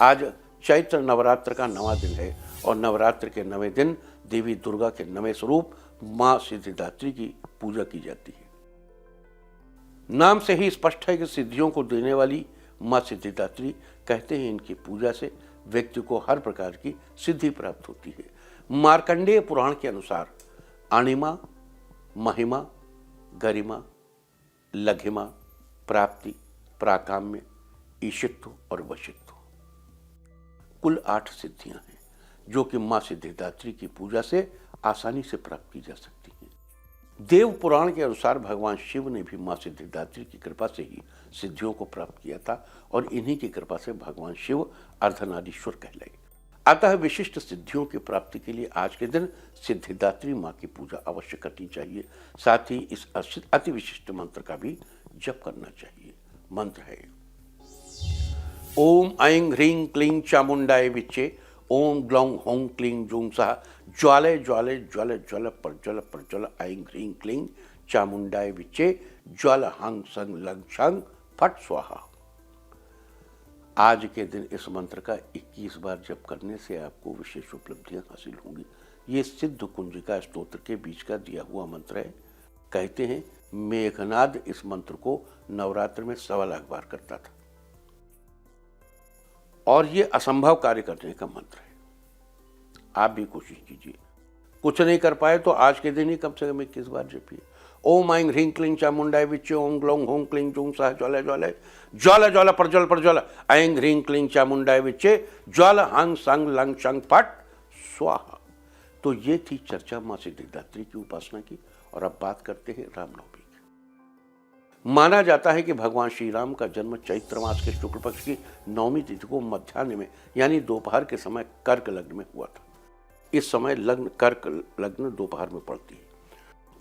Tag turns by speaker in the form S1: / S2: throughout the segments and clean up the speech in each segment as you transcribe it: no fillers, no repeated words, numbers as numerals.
S1: आज चैत्र नवरात्र का 9वां दिन है और नवरात्र के 9वें दिन देवी दुर्गा के 9वें स्वरूप मां सिद्धिदात्री की पूजा की जाती है। नाम से ही स्पष्ट है कि सिद्धियों को देने वाली मां सिद्धिदात्री, कहते हैं इनकी पूजा से व्यक्ति को हर प्रकार की सिद्धि प्राप्त होती है। मार्कंडेय पुराण के अनुसार अणिमा, महिमा, गरिमा, लघिमा, प्राप्ति, प्राकाम्य, ईशित्व और वशित्व, कुल 8 सिद्धियां हैं जो कि मां सिद्धिदात्री की पूजा से आसानी से प्राप्त की जा सकती हैं। देव पुराण के अनुसार भगवान शिव ने भी मां सिद्धिदात्री की कृपा से ही सिद्धियों को प्राप्त किया था और इन्हीं की कृपा से भगवान शिव अर्धनारीश्वर कहलाए। अतः विशिष्ट सिद्धियों की प्राप्ति के लिए आज के दिन सिद्धिदात्री मां की पूजा अवश्य करनी चाहिए। साथ ही इस अति विशिष्ट मंत्र का भी जप करना चाहिए। मंत्र है ओम ऐं ह्रीं क्लीं चामुंडाय विच्चे, ओम ग्लौं हौं क्लीं जूं सः, ज्वाले ज्वाले ज्वल ज्वल प्रज्वल प्रज्वल, ऐं ह्रीं क्लीं चामुंडाय विच्चे, ज्वल हं सं लंग शंग फट स्वाहा। आज के दिन इस मंत्र का 21 बार जप करने से आपको विशेष उपलब्धियां हासिल होंगी। ये सिद्ध कुंजिका स्तोत्र के बीच का दिया हुआ मंत्र है। कहते हैं मेघनाद इस मंत्र को नवरात्र में 1.25 लाख बार करता था और ये असंभव कार्य करने का मंत्र है। आप भी कोशिश कीजिए। कुछ नहीं कर पाए तो आज के दिन ही कम से कम 21 बार जपिए। ओम ऐं ह्रीं क्लीं चामुंडाय विच्चे, ओम ग्लौं हौं क्लीं जूं सः, ज्वाले ज्वाले ज्वाला ज्वाला प्रज्वल प्रज्वल, ऐं ह्रीं क्लीं चामुंडाय विच्चे, ज्वाल हं संग लंग शंग फट स्वाहा। तो ये थी चर्चा मां सिद्धिदात्री की उपासना की। और अब बात करते हैं रामनवमी की। माना जाता है कि भगवान श्री राम का जन्म चैत्र मास के शुक्ल पक्ष की 9वीं तिथि को मध्याह्न में यानी दोपहर के समय कर्क लग्न में हुआ था। इस समय कर्क लग्न दोपहर में पड़ती है।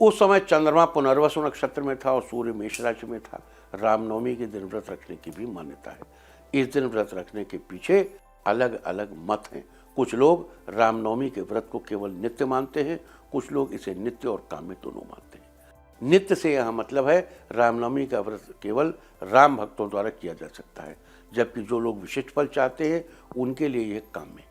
S1: उस समय चंद्रमा पुनर्वसु नक्षत्र में था और सूर्य मेष राशि में था। रामनवमी के दिन व्रत रखने की भी मान्यता है। इस दिन व्रत रखने के पीछे अलग अलग मत हैं। कुछ लोग रामनवमी के व्रत को केवल नित्य मानते हैं, कुछ लोग इसे नित्य और काम्य दोनों मानते हैं। नित्य से यह मतलब है रामनवमी का व्रत केवल राम भक्तों द्वारा किया जा सकता है, जबकि जो लोग विशिष्ट फल चाहते हैं उनके लिए यह काम्य है।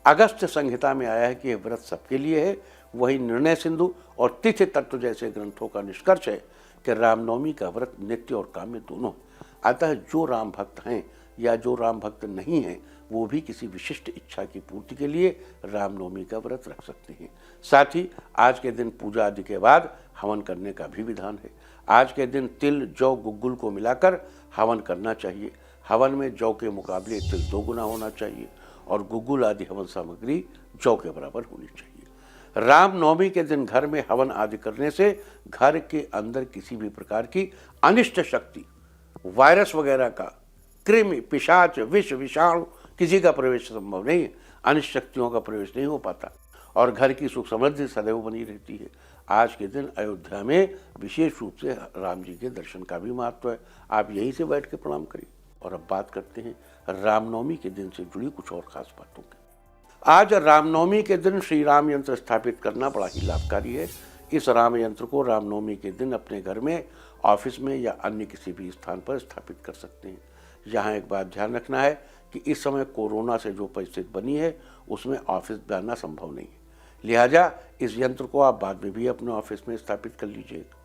S1: अगस्त्य संहिता में आया है कि यह व्रत सबके लिए है। वही निर्णय सिंधु और तिथि तत्व जैसे ग्रंथों का निष्कर्ष है कि रामनवमी का व्रत नित्य और काम्य दोनों है। अतः जो राम भक्त हैं या जो राम भक्त नहीं हैं वो भी किसी विशिष्ट इच्छा की पूर्ति के लिए रामनवमी का व्रत रख सकते हैं। साथ ही आज के दिन पूजा आदि के बाद हवन करने का भी विधान है। आज के दिन तिल, जौ, गुग्गुल को मिलाकर हवन करना चाहिए। हवन में जौ के मुकाबले तिल 2 गुना होना चाहिए और गुग्गुल आदि हवन सामग्री जौ के बराबर होनी चाहिए। रामनवमी के दिन घर में हवन आदि करने से घर के अंदर किसी भी प्रकार की अनिष्ट शक्ति, वायरस वगैरह का, कृमि, पिशाच, विष, विषाणु किसी का प्रवेश संभव नहीं है। अनिष्ट शक्तियों का प्रवेश नहीं हो पाता और घर की सुख समृद्धि सदैव बनी रहती है। आज के दिन अयोध्या में विशेष रूप से राम जी के दर्शन का भी महत्व है। आप यहीं से बैठ के प्रणाम करिए। और अब बात करते हैं रामनवमी के दिन से जुड़ी कुछ और खास बातों की। आज रामनवमी के दिन श्री राम यंत्र स्थापित करना बड़ा ही लाभकारी है। इस राम यंत्र को रामनवमी के दिन अपने घर में, ऑफिस में या अन्य किसी भी स्थान पर स्थापित कर सकते हैं। यहाँ एक बात ध्यान रखना है कि इस समय कोरोना से जो परिस्थिति बनी है उसमें ऑफिस जाना संभव नहीं है। लिहाजा इस यंत्र को आप बाद में भी अपने ऑफिस में स्थापित कर लीजिएगा।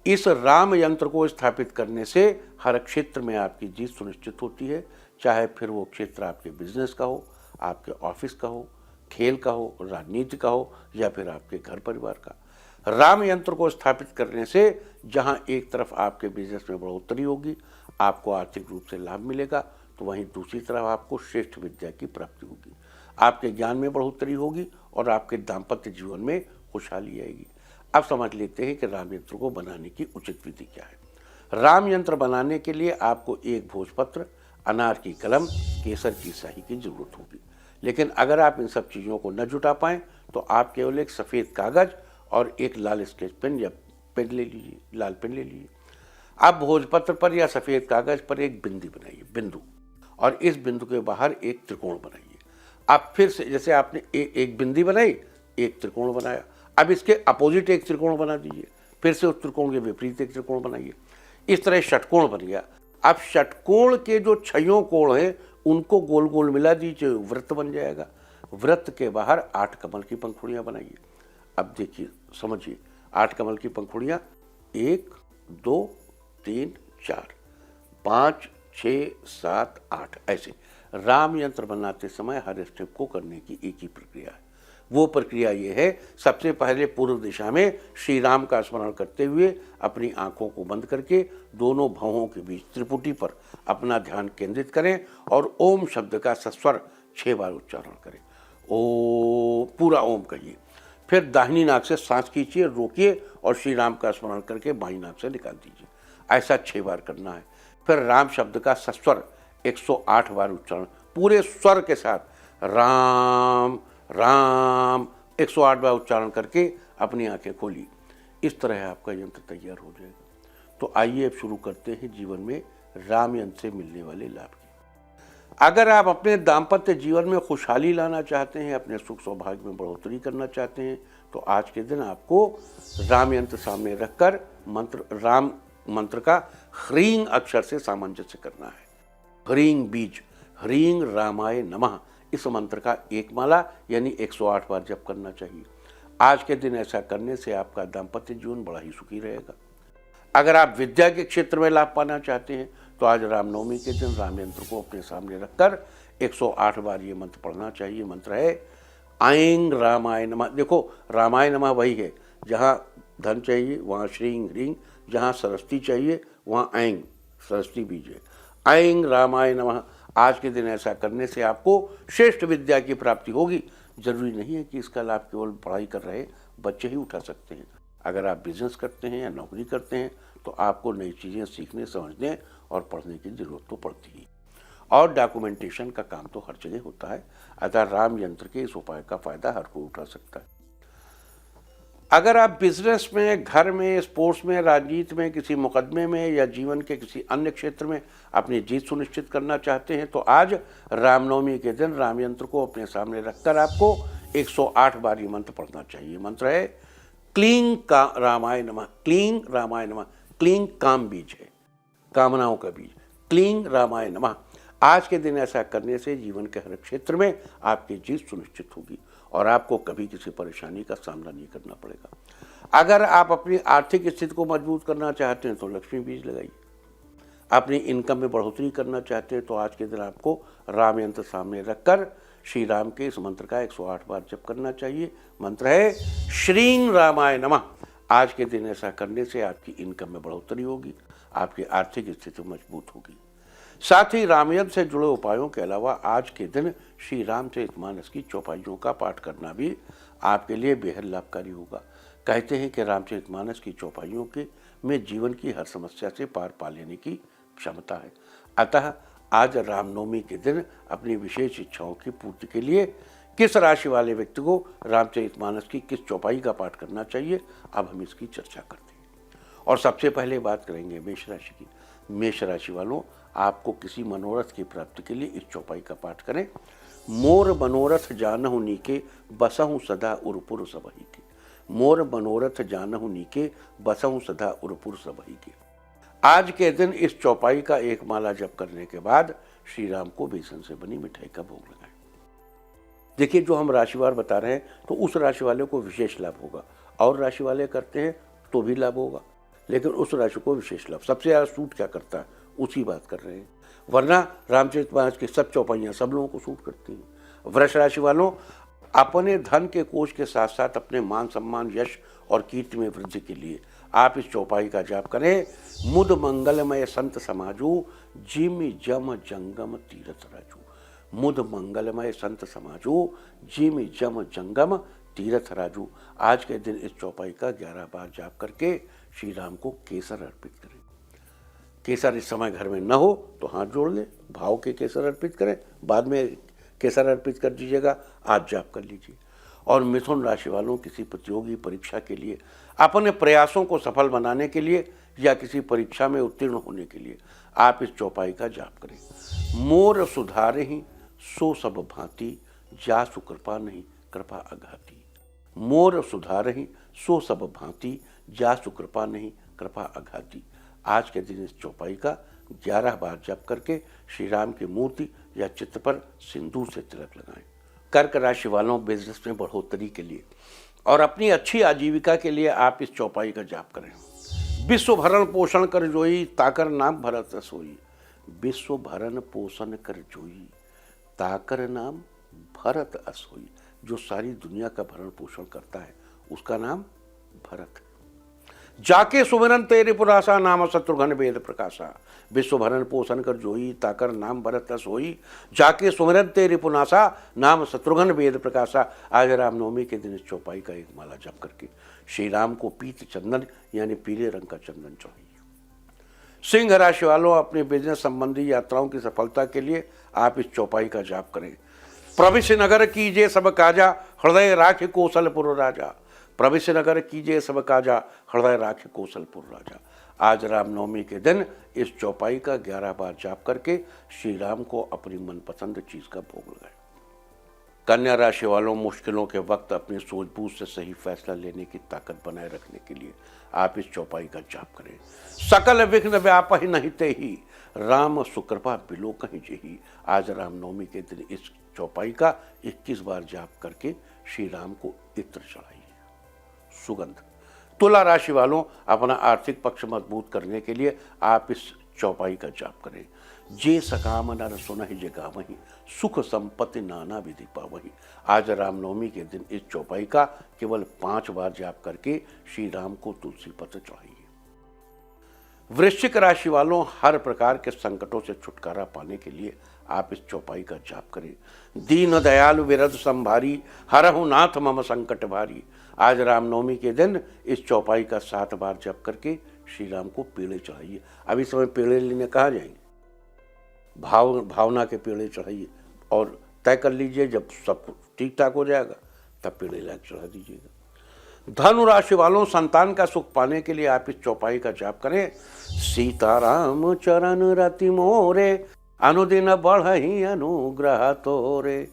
S1: इस राम यंत्र को स्थापित करने से हर क्षेत्र में आपकी जीत सुनिश्चित होती है, चाहे फिर वो क्षेत्र आपके बिजनेस का हो, आपके ऑफिस का हो, खेल का हो, राजनीति का हो या फिर आपके घर परिवार का। राम यंत्र को स्थापित करने से जहां एक तरफ आपके बिजनेस में बढ़ोतरी होगी, आपको आर्थिक रूप से लाभ मिलेगा, तो वहीं दूसरी तरफ आपको श्रेष्ठ विद्या की प्राप्ति होगी, आपके ज्ञान में बढ़ोतरी होगी और आपके दाम्पत्य जीवन में खुशहाली आएगी। अब समझ लेते हैं कि राम यंत्र को बनाने की उचित विधि क्या है। राम यंत्र बनाने के लिए आपको एक भोजपत्र, अनार की कलम, केसर की स्याही की जरूरत होगी। लेकिन अगर आप इन सब चीज़ों को न जुटा पाएँ तो आप केवल एक सफ़ेद कागज और एक लाल स्केच पेन या पेन ले लीजिए, लाल पेन ले लीजिए। आप भोजपत्र पर या सफ़ेद कागज पर एक बिंदी बनाइए, बिंदु, और इस बिंदु के बाहर एक त्रिकोण बनाइए। आप फिर से जैसे आपने एक बिंदी बनाई, एक त्रिकोण बनाया, अब इसके अपोजिट एक त्रिकोण बना दीजिए, फिर से उस त्रिकोण के विपरीत एक त्रिकोण बनाइए। इस तरह षटकोण बन गया। अब षटकोण के जो छयों कोण हैं उनको गोल गोल मिला दीजिए, वृत्त बन जाएगा। वृत्त के बाहर 8 कमल की पंखुड़ियां बनाइए। अब देखिए, समझिए, 8 कमल की पंखुड़ियां, 1 2 3 4 5 6 7 8, ऐसे। राम यंत्र बनाते समय हर स्टेप को करने की एक ही प्रक्रिया है। वो प्रक्रिया ये है, सबसे पहले पूर्व दिशा में श्री राम का स्मरण करते हुए अपनी आंखों को बंद करके दोनों भवों के बीच त्रिपुटी पर अपना ध्यान केंद्रित करें और ओम शब्द का सस्वर 6 बार उच्चारण करें। ओ, पूरा ओम कहिए। फिर दाहिनी नाक से सांस खींचिए, रोकिए और श्री राम का स्मरण करके बाईं नाक से निकाल दीजिए। ऐसा 6 बार करना है। फिर राम शब्द का सस्वर 108 बार उच्चारण, पूरे स्वर के साथ राम राम 108 बार उच्चारण करके अपनी आंखें खोली। इस तरह आपका यंत्र तैयार हो जाएगा। तो आइए अब शुरू करते हैं जीवन में राम यंत्र से मिलने वाले लाभ की। अगर आप अपने दाम्पत्य जीवन में खुशहाली लाना चाहते हैं, अपने सुख सौभाग्य में बढ़ोतरी करना चाहते हैं, तो आज के दिन आपको राम यंत्र सामने रखकर राम मंत्र का ह्रीं अक्षर से सामंजस्य करना है। ह्रीं बीज, ह्रीं रामाय नमः, इस मंत्र का एक माला यानी 108 बार जप करना चाहिए। आज के दिन ऐसा करने से आपका दाम्पत्य जीवन बड़ा ही सुखी रहेगा। अगर आप विद्या के क्षेत्र में लाभ पाना चाहते हैं तो आज रामनवमी के दिन राम यंत्र को अपने सामने रखकर 108 बार ये मंत्र पढ़ना चाहिए। मंत्र है ऐं रामाय नमः। देखो, रामाय नमः वही है, जहाँ धन चाहिए वहाँ श्रीं ह्रीं, जहाँ सरस्वती चाहिए वहाँ ऐं, सरस्वती बीज है। ऐं रामाय नमः। आज के दिन ऐसा करने से आपको श्रेष्ठ विद्या की प्राप्ति होगी। जरूरी नहीं है कि इसका लाभ केवल पढ़ाई कर रहे बच्चे ही उठा सकते हैं। अगर आप बिजनेस करते हैं या नौकरी करते हैं तो आपको नई चीज़ें सीखने, समझने और पढ़ने की जरूरत तो पड़ती ही। और डॉक्यूमेंटेशन का काम तो हर जगह होता है, अतः राम यंत्र के इस उपाय का फायदा हर कोई उठा सकता है। अगर आप बिजनेस में, घर में, स्पोर्ट्स में, राजनीति में, किसी मुकदमे में या जीवन के किसी अन्य क्षेत्र में अपनी जीत सुनिश्चित करना चाहते हैं तो आज रामनवमी के दिन राम यंत्र को अपने सामने रखकर आपको 108 बार ये मंत्र पढ़ना चाहिए। मंत्र है क्लीं का रामाय नमः। क्लीं रामाय नमः। क्लीं काम बीज है, कामनाओं का बीज। क्लीं रामाय नमः। आज के दिन ऐसा करने से जीवन के हर क्षेत्र में आपकी जीत सुनिश्चित होगी और आपको कभी किसी परेशानी का सामना नहीं करना पड़ेगा। अगर आप अपनी आर्थिक स्थिति को मजबूत करना चाहते हैं तो लक्ष्मी बीज लगाइए। अपनी इनकम में बढ़ोतरी करना चाहते हैं तो आज के दिन आपको राम यंत्र सामने रखकर श्री राम के इस मंत्र का 108 बार जप करना चाहिए। मंत्र है श्रीं रामाय नमः। आज के दिन ऐसा करने से आपकी इनकम में बढ़ोतरी होगी, आपकी आर्थिक स्थिति मजबूत होगी। साथ ही रामायण से जुड़े उपायों के अलावा आज के दिन श्री रामचरितमानस की चौपाइयों का पाठ करना भी आपके लिए बेहद लाभकारी होगा। कहते हैं कि रामचरितमानस की चौपाइयों के में जीवन की हर समस्या से पार पा लेने की क्षमता है। अतः आज रामनवमी के दिन अपनी विशेष इच्छाओं की पूर्ति के लिए किस राशि वाले व्यक्ति को रामचरितमानस की किस चौपाई का पाठ करना चाहिए, अब हम इसकी चर्चा करते हैं। और सबसे पहले बात करेंगे मेष राशि की। मेष राशि वालों, आपको किसी मनोरथ की प्राप्ति के लिए इस चौपाई का पाठ करें। मोर मनोरथ जानहु नीके, बसहु सदा उरपुर सबही के। मोर मनोरथ जानहु नीके, बसहु सदा उरपुर सबही के। आज के दिन इस चौपाई का एक माला जप करने के बाद श्री राम को बेसन से बनी मिठाई का भोग लगाएं। देखिए, जो हम राशिवार बता रहे हैं तो उस राशि वाले को विशेष लाभ होगा, और राशि वाले करते हैं तो भी लाभ होगा, लेकिन उस राशि को विशेष लाभ सबसे ज़्यादा सूट क्या करता है उसी बात कर रहे हैं। वरना रामचरितमानस की सब चौपाइयाँ सब लोगों को सूट करती हैं। वृष राशि वालों, अपने धन के कोष के साथ साथ अपने मान सम्मान, यश और कीर्ति में वृद्धि के लिए आप इस चौपाई का जाप करें। मुद मंगलमय संत समाजू, जिम जम जंगम तीरथ राजू। मुद मंगलमय संत समाजू, जिम जम जंगम तीरथ राजू। आज के दिन इस चौपाई का 11 बार जाप करके श्री राम को केसर अर्पित करें। केसर इस समय घर में न हो तो हाथ जोड़ ले, भाव के केसर अर्पित करें, बाद में केसर अर्पित कर दीजिएगा, आज जाप कर लीजिए। और मिथुन राशि वालों, किसी प्रतियोगी परीक्षा के लिए, अपने प्रयासों को सफल बनाने के लिए या किसी परीक्षा में उत्तीर्ण होने के लिए आप इस चौपाई का जाप करें। मोर सुधारे ही सो सब भांति, जासु कृपा नहीं कृपा अघाती। मोर सुधारे ही सो सब भांति, जासु कृपा नहीं कृपा अघाती। आज के दिन इस चौपाई का 11 बार जप करके श्री राम की मूर्ति या चित्र पर सिंदूर से तिलक लगाएं। कर्क राशि वालों, बिजनेस में बढ़ोतरी के लिए और अपनी अच्छी आजीविका के लिए आप इस चौपाई का जाप करें। विश्व भरण पोषण कर जोई, ताकर नाम भरत सोई। विश्व भरण पोषण कर जोई, ताकर नाम भरत असोई। जो सारी दुनिया का भरण पोषण करता है उसका नाम भरत है। जाके सुमिरन तेरे पुरासा, नाम शत्रुघ्न वेद प्रकाशा। विश्व भरण पोषण कर जोई, ताकर नाम भरत सोई। जाके सुमिरन तेरे पुनासा, नाम शत्रुघ्न वेद प्रकाशा। आज रामनवमी के दिन इस चौपाई का एक माला जप करके श्री राम को पीत चंदन यानी पीले रंग का चंदन चढ़ाइए। सिंह राशि वालों, अपने बिजनेस संबंधी यात्राओं की सफलता के लिए आप इस चौपाई का जाप करें। प्रविश्य नगर कीजिए सब काजा, हृदय राखे कौशलपुर राजा। प्रविश्य नगर कीजिए सब काजा, हृदय राखे कौशलपुर राजा। आज रामनवमी के दिन इस चौपाई का 11 बार जाप करके श्री राम को अपनी मनपसंद चीज का भोग लगाएं। कन्या राशि वालों, मुश्किलों के वक्त अपनी सूझबूझ से सही फैसला लेने की ताकत बनाए रखने के लिए आप इस चौपाई का जाप करें। सकल विघ्न व्यापहि नहीं तेहि, राम सुकृपा बिलो कहीं जेहि। आज रामनवमी के दिन इस चौपाई का 21 बार जाप करके श्री राम को इत्र चढ़ाइए। सुगंध। तुला राशि वालों, अपना आर्थिक पक्ष मजबूत करने के लिए आप इस चौपाई का जाप करें। जे सकाम नर सुनहि जे गावहि, सुख संपत्ति नाना विधि पावहि। आज रामनवमी के दिन इस चौपाई का केवल 5 बार जाप करके श्री राम को तुलसी पत्र चढ़ाइए। वृश्चिक राशि वालों, हर प्रकार के संकटों से छुटकारा पाने के लिए आप इस चौपाई का जाप करें। दीन दयालु विरद संभारी, हरहु नाथ मम संकट भारी। आज रामनवमी के दिन इस चौपाई का 7 बार जप करके श्री राम को पेड़े चढ़ाइए। अब इस समय पेड़े लेने कहाँ जाएंगे? भावना के पेड़े चढ़ाइए और तय कर लीजिए जब सब ठीक ठाक हो जाएगा तब पेड़े लाके चढ़ा दीजिएगा। धनु राशि वालों, संतान का सुख पाने के लिए आप इस चौपाई का जाप करें। सीताराम चरण रति मोरे, अनुदिन बढ़हि अनुग्रह तोरे।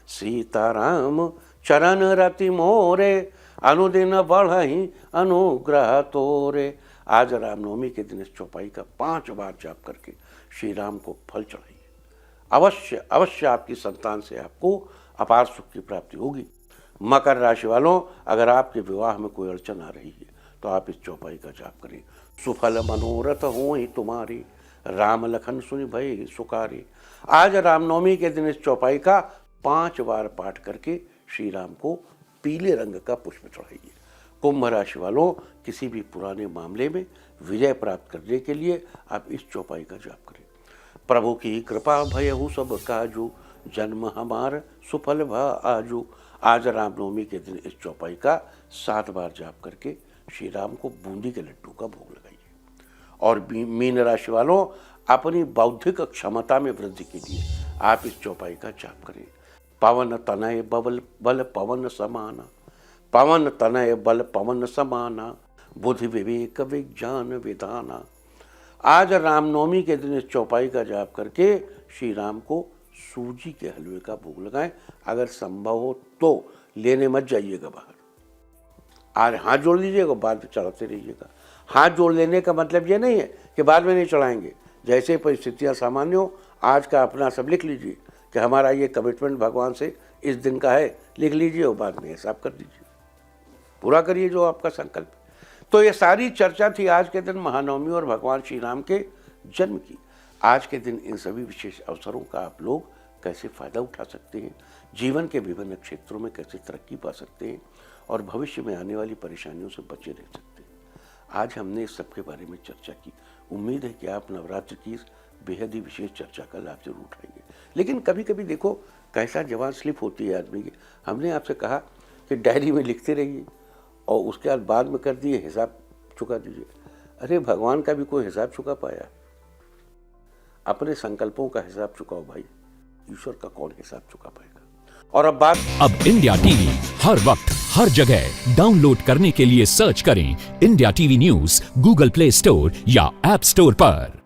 S1: सीताराम चरण रति मोरे, अनुदिन बढ़हि अनुग्रह तोरे। आज रामनवमी के दिन इस चौपाई का 5 बार जाप करके श्री राम को फल चढ़ाइए। अवश्य अवश्य आपकी संतान से आपको अपार सुख की प्राप्ति होगी। मकर राशि वालों, अगर आपके विवाह में कोई अड़चन आ रही है तो आप इस चौपाई का जाप करें। सुफल मनोरथ होई तुम्हारी, राम लखन सुनि भई सुखारी। आज रामनवमी के दिन इस चौपाई का 5 बार पाठ करके श्री राम को पीले रंग का पुष्प चढ़ाइए। कुंभ राशि वालों, किसी भी पुराने मामले में विजय प्राप्त करने के लिए आप इस चौपाई का जाप करें। प्रभु की कृपा भयहु सब काजू, जन्म हमार सुफल भा आजू। आज रामनवमी के दिन इस चौपाई का 7 बार जाप करके श्री राम को बूंदी के लड्डू का भोग लगाइए। और मीन राशि वालों, अपनी बौद्धिक क्षमता में वृद्धि के लिए आप इस चौपाई का जाप करें। पवन तनय बल पवन समाना, पवन तनय बल पवन समाना, बुद्धि विवेक विज्ञान विधाना। आज रामनवमी के दिन इस चौपाई का जाप करके श्री राम को सूजी के हलवे का भोग लगाएं। अगर संभव हो तो लेने मत जाइएगा बाहर, आज हाथ जोड़ लीजिएगा, बाद में चढ़ाते रहिएगा। हाथ जोड़ लेने का मतलब ये नहीं है कि बाद में नहीं चढ़ाएंगे। जैसे परिस्थितियां सामान्य हो, आज का अपना सब लिख लीजिए कि हमारा ये कमिटमेंट भगवान से इस दिन का है, लिख लीजिए और बाद में हिसाब कर दीजिए, पूरा करिए जो आपका संकल्प। तो ये सारी चर्चा थी आज के दिन महानवमी और भगवान श्री राम के जन्म की। आज के दिन इन सभी विशेष अवसरों का आप लोग कैसे फ़ायदा उठा सकते हैं, जीवन के विभिन्न क्षेत्रों में कैसे तरक्की पा सकते हैं और भविष्य में आने वाली परेशानियों से बचे रह सकते हैं, आज हमने इस सब के बारे में चर्चा की। उम्मीद है कि आप नवरात्र की इस बेहद ही विशेष चर्चा का लाभ जरूर उठाएंगे। लेकिन कभी कभी देखो कैसा जवान स्लिप होती है आदमी की। हमने आपसे कहा कि डायरी में लिखते रहिए और उसके बाद में कर दिए हिसाब चुका दीजिए। अरे भगवान का भी कोई हिसाब चुका पाया? अपने संकल्पों का हिसाब चुकाओ भाई, ईश्वर का कौन हिसाब चुका पाएगा। और अब
S2: इंडिया टीवी हर वक्त हर जगह डाउनलोड करने के लिए सर्च करें India TV news Google play store या ऐप स्टोर पर।